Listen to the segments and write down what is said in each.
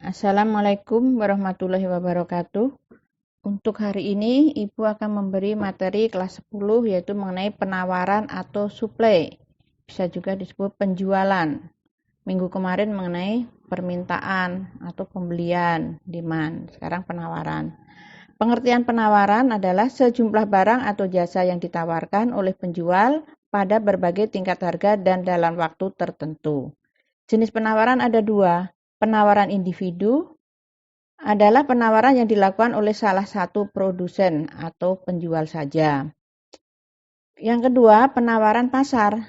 Assalamualaikum warahmatullahi wabarakatuh. Untuk hari ini, Ibu akan memberi materi kelas 10 yaitu mengenai penawaran atau supply. Bisa juga disebut penjualan. Minggu kemarin mengenai permintaan atau pembelian, demand. Sekarang penawaran. Pengertian penawaran adalah sejumlah barang atau jasa yang ditawarkan oleh penjual pada berbagai tingkat harga dan dalam waktu tertentu. Jenis penawaran ada dua. Penawaran individu adalah penawaran yang dilakukan oleh salah satu produsen atau penjual saja. Yang kedua, penawaran pasar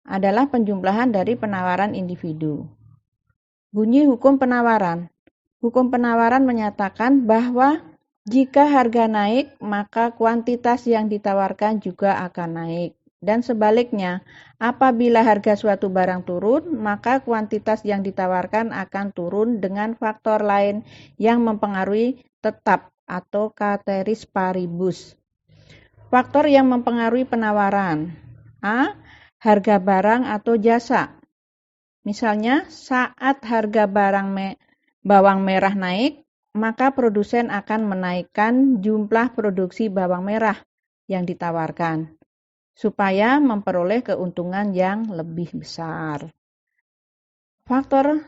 adalah penjumlahan dari penawaran individu. Bunyi hukum penawaran. Hukum penawaran menyatakan bahwa jika harga naik, maka kuantitas yang ditawarkan juga akan naik. Dan sebaliknya, apabila harga suatu barang turun, maka kuantitas yang ditawarkan akan turun dengan faktor lain yang mempengaruhi tetap atau ceteris paribus. Faktor yang mempengaruhi penawaran. A. Harga barang atau jasa. Misalnya, saat harga bawang merah naik, maka produsen akan menaikkan jumlah produksi bawang merah yang ditawarkan supaya memperoleh keuntungan yang lebih besar. Faktor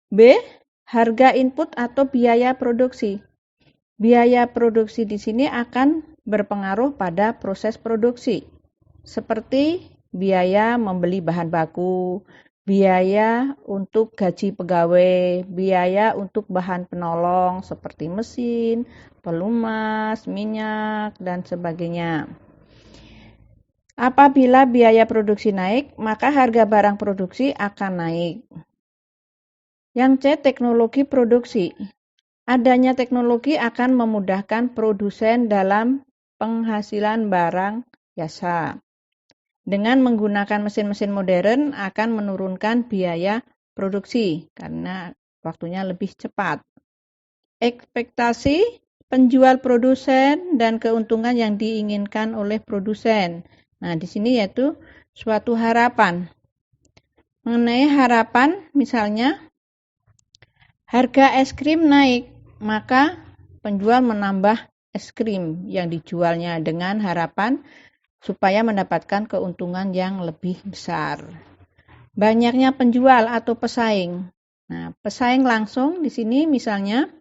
B, harga input atau biaya produksi. Biaya produksi di sini akan berpengaruh pada proses produksi, seperti biaya membeli bahan baku, biaya untuk gaji pegawai, biaya untuk bahan penolong seperti mesin, pelumas, minyak, dan sebagainya. Apabila biaya produksi naik, maka harga barang produksi akan naik. Yang C, teknologi produksi. Adanya teknologi akan memudahkan produsen dalam penghasilan barang jasa. Dengan menggunakan mesin-mesin modern akan menurunkan biaya produksi karena waktunya lebih cepat. Ekspektasi penjual produsen dan keuntungan yang diinginkan oleh produsen. Nah, di sini yaitu suatu harapan. Mengenai harapan, misalnya harga es krim naik, maka penjual menambah es krim yang dijualnya dengan harapan supaya mendapatkan keuntungan yang lebih besar. Banyaknya penjual atau pesaing. Nah, pesaing langsung di sini misalnya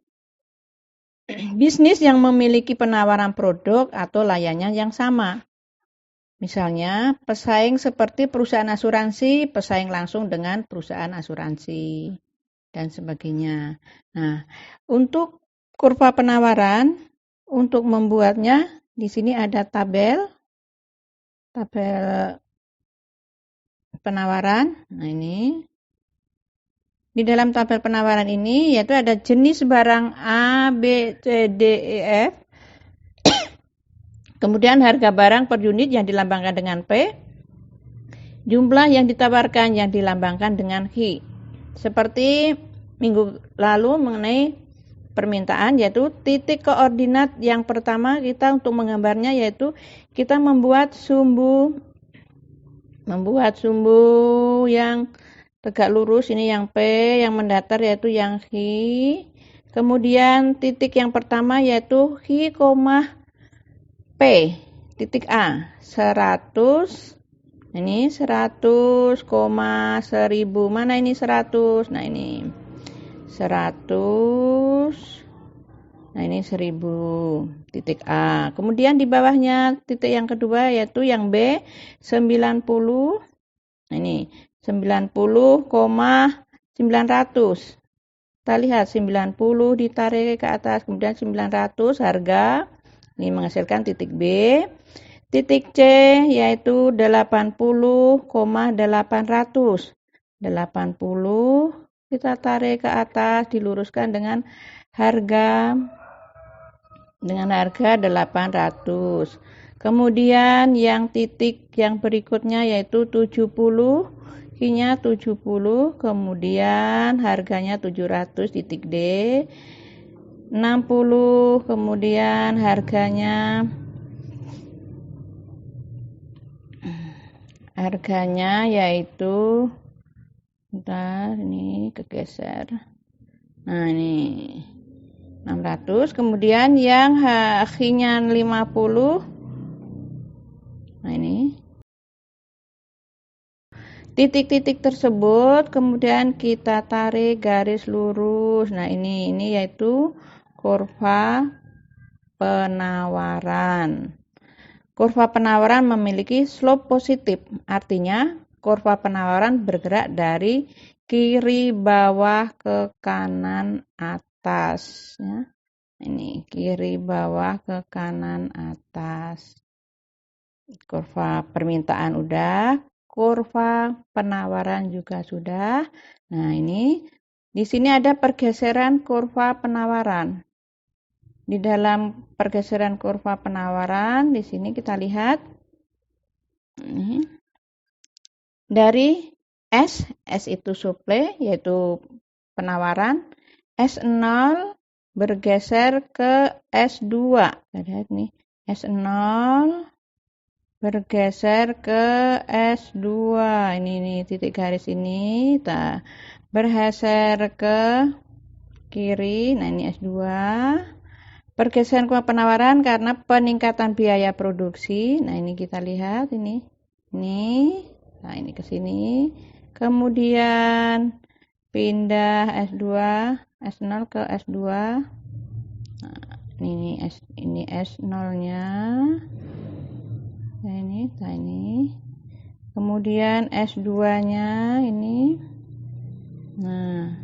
bisnis yang memiliki penawaran produk atau layanan yang sama. Misalnya, pesaing seperti perusahaan asuransi, pesaing langsung dengan perusahaan asuransi, dan sebagainya. Nah, untuk kurva penawaran, untuk membuatnya, di sini ada tabel penawaran. Nah, ini. Di dalam tabel penawaran ini, yaitu ada jenis barang A, B, C, D, E, F. Kemudian harga barang per unit yang dilambangkan dengan P, jumlah yang ditawarkan yang dilambangkan dengan H. Seperti minggu lalu mengenai permintaan, yaitu titik koordinat yang pertama kita untuk menggambarnya yaitu kita membuat sumbu yang tegak lurus, ini yang P, yang mendatar yaitu yang H. Kemudian titik yang pertama yaitu H, P, titik A, 100, ini 100, 1000, mana ini 100, nah ini 100, nah ini 1000, titik A. Kemudian di bawahnya titik yang kedua yaitu yang B, 90, nah ini 90,900. Kita lihat 90 ditarik ke atas, kemudian 900 harga. Ini menghasilkan titik B. Titik C yaitu 80,800. 80 kita tarik ke atas, diluruskan dengan harga 800. Kemudian yang titik yang berikutnya yaitu 70, Q-nya 70, kemudian harganya 700, titik D. 60, kemudian harganya yaitu, bentar, ini kegeser, Nah, ini 600. Kemudian yang H-nya 50. Nah, ini titik-titik tersebut kemudian kita tarik garis lurus. Nah, ini yaitu kurva penawaran. Kurva penawaran memiliki slope positif, artinya kurva penawaran bergerak dari kiri bawah ke kanan atas. Ya. Ini kiri bawah ke kanan atas. Kurva permintaan udah, kurva penawaran juga sudah. Nah, ini di sini ada pergeseran kurva penawaran. Di dalam pergeseran kurva penawaran, di sini kita lihat ini, dari S itu supply, yaitu penawaran, S0 bergeser ke S2. Lihat nih, S0 bergeser ke S2. Ini titik garis ini, kita bergeser ke kiri. Nah, ini S2. Pergeseran kurva penawaran karena peningkatan biaya produksi. Nah, ini kita lihat ini. Nah, ini ke sini. Kemudian pindah S2, S0 ke S2. Nah, ini S0-nya. Nah, ini. Kemudian S2-nya ini. Nah,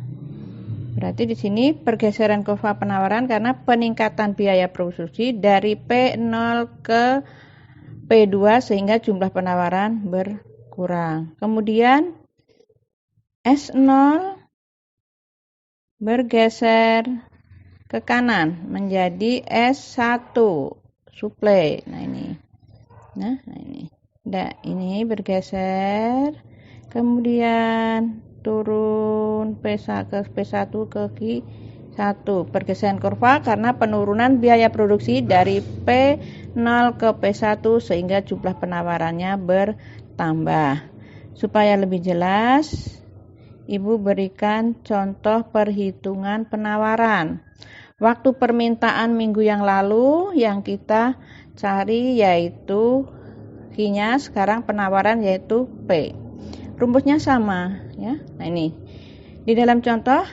berarti di sini pergeseran kurva penawaran karena peningkatan biaya produksi dari P0 ke P2 sehingga jumlah penawaran berkurang. Kemudian S0 bergeser ke kanan menjadi S1 supply. Nah, ini. Nah, ini bergeser. Kemudian turun P1 ke Q1. Pergeseran kurva karena penurunan biaya produksi dari P0 ke P1 sehingga jumlah penawarannya bertambah. Supaya lebih jelas, Ibu berikan contoh perhitungan penawaran. Waktu permintaan minggu yang lalu yang kita cari yaitu Q-nya, sekarang penawaran yaitu P. Rumusnya sama ya. Nah, ini. Di dalam contoh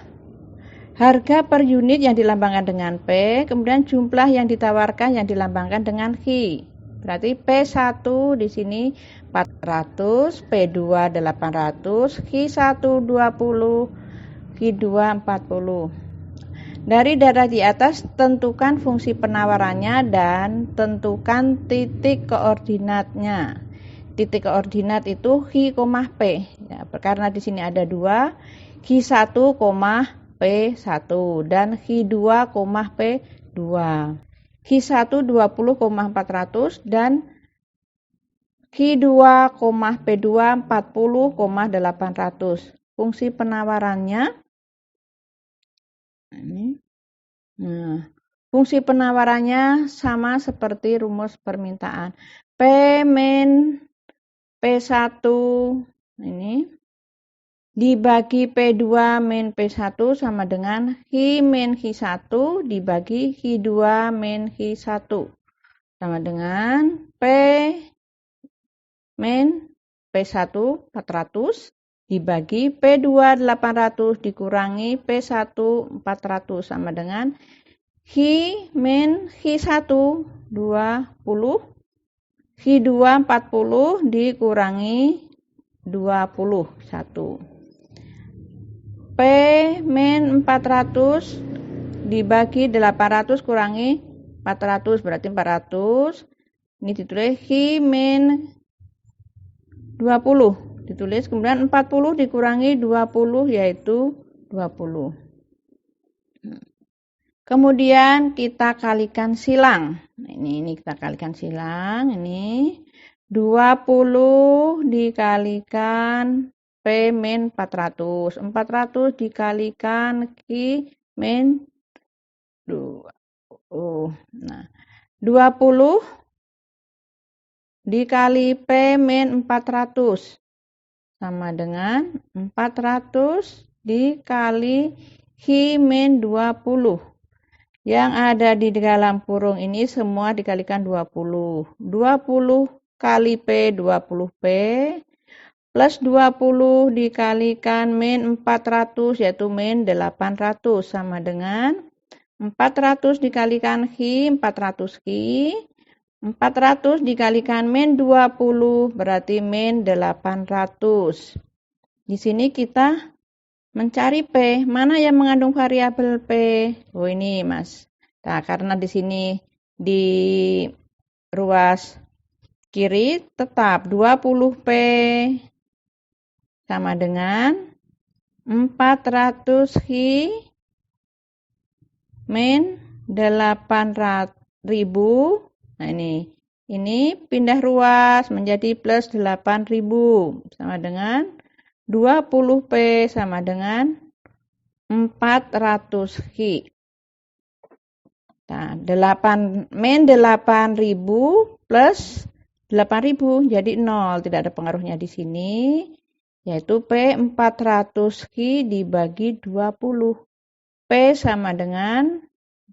harga per unit yang dilambangkan dengan P, kemudian jumlah yang ditawarkan yang dilambangkan dengan Q. Berarti P1 di sini 400, P2 800, Q1 20, Q2 40. Dari data di atas tentukan fungsi penawarannya dan tentukan titik koordinatnya. Titik koordinat itu Q, P. Ya, karena di sini ada 2, Q1, P1 dan Q2, P2. Q1 20,400 dan Q2, P2 40,800. Fungsi penawarannya ini. Nah, fungsi penawarannya sama seperti rumus permintaan. P min P1 ini dibagi P2 min P1 sama dengan Q min Q1 dibagi Q2 min Q1 sama dengan P min P1 400 dibagi P2 800 dikurangi P1 400 sama dengan Q min Q1 20, Q2 40 dikurangi 21. P min 400 dibagi 800 kurangi 400 berarti 400. Ini ditulis Q min 20 ditulis, kemudian 40 dikurangi 20 yaitu 20. Kemudian kita kalikan silang. Nah, ini kita kalikan silang. Ini 20 dikalikan P min 400. 400 dikalikan Q min 2. Nah, 20 dikali P min 400 sama dengan 400 dikali Hi min 20. Yang ada di dalam kurung ini semua dikalikan 20. 20 kali P 20P plus 20 dikalikan min 400 yaitu min 800 sama dengan 400 dikalikan Hi 400 Hi. 400 dikalikan min 20 berarti min 800. Di sini kita mencari P, mana yang mengandung variabel P? Oh ini Mas. Nah, karena di sini di ruas kiri tetap 20P sama dengan 400 Hi min 800.000. Nah ini pindah ruas menjadi plus 8.000 sama dengan 20P sama dengan 400 Ki. Nah, 8.000 plus 8.000 jadi 0, tidak ada pengaruhnya di sini, yaitu P 400 Ki dibagi 20. P sama dengan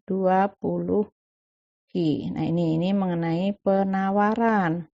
20 Ki. Nah, ini mengenai penawaran.